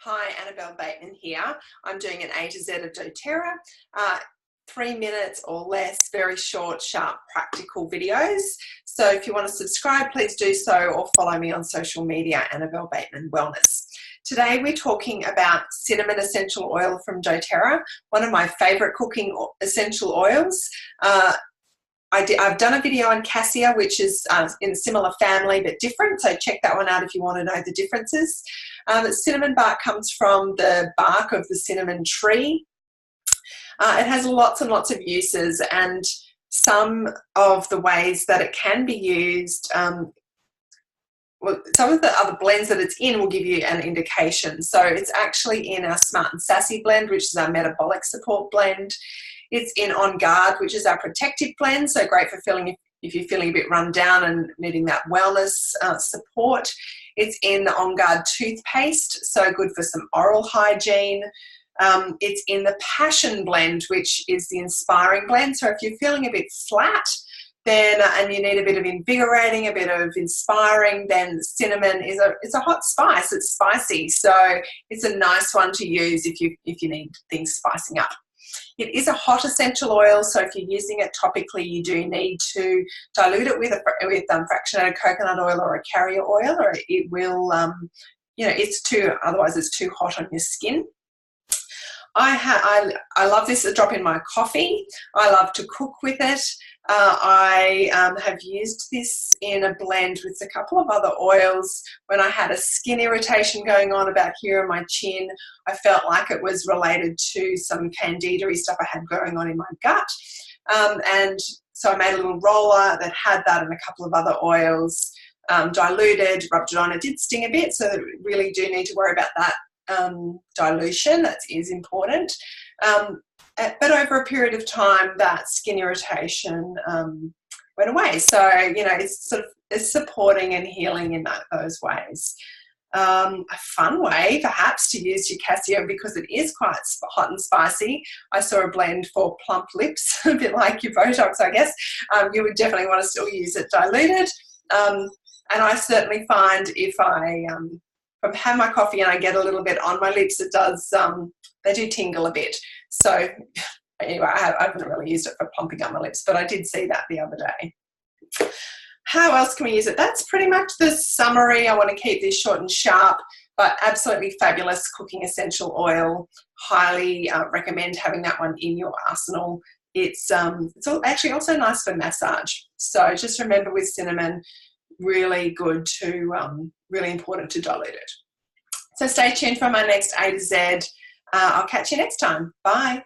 Hi, Annabel Bateman here. I'm doing an A to Z of doTERRA, 3 minutes or less, very short, sharp, practical videos. So if you want to subscribe, please do so, or follow me on social media, Annabel Bateman Wellness. Today we're talking about cinnamon essential oil from doTERRA, one of my favorite cooking essential oils. I've done a video on cassia, which is in a similar family but different, so check that one out if you want to know the differences. Cinnamon bark comes from the bark of the cinnamon tree. It has lots and lots of uses, and some of the ways that it can be used, well, some of the other blends that it's in will give you an indication. So it's actually in our Smart and Sassy blend, which is our metabolic support blend. It's in On Guard, which is our protective blend, so great for feeling if you're feeling a bit run down and needing that wellness support. It's in the On Guard toothpaste, so good for some oral hygiene. It's in the Passion blend, which is the inspiring blend. So if you're feeling a bit flat, then and you need a bit of invigorating, a bit of inspiring, then cinnamon is a hot spice. It's spicy, so it's a nice one to use if you need things spicing up. It is a hot essential oil, so if you're using it topically, you do need to dilute it with fractionated coconut oil or a carrier oil, or it will, otherwise it's too hot on your skin. I love this, a drop in my coffee. I love to cook with it. I have used this in a blend with a couple of other oils. When I had a skin irritation going on about here in my chin, I felt like it was related to some candida-y stuff I had going on in my gut. And so I made a little roller that had that and a couple of other oils, diluted, rubbed it on. It did sting a bit, so you really do need to worry about that dilution. That is important. But over a period of time, that skin irritation went away. So, it's supporting and healing in those ways. A fun way, perhaps, to use your cassia, because it is quite hot and spicy. I saw a blend for plump lips, a bit like your Botox, I guess. You would definitely want to still use it diluted. And I certainly find if I have my coffee and I get a little bit on my lips, it does, they do tingle a bit. So anyway, I haven't really used it for plumping up my lips, but I did see that the other day. How else can we use it? That's pretty much the summary. I want to keep this short and sharp, but absolutely fabulous cooking essential oil. Highly recommend having that one in your arsenal. It's actually also nice for massage. So just remember, with cinnamon, really good to, really important to dilute it. So stay tuned for my next A to Z. I'll catch you next time. Bye.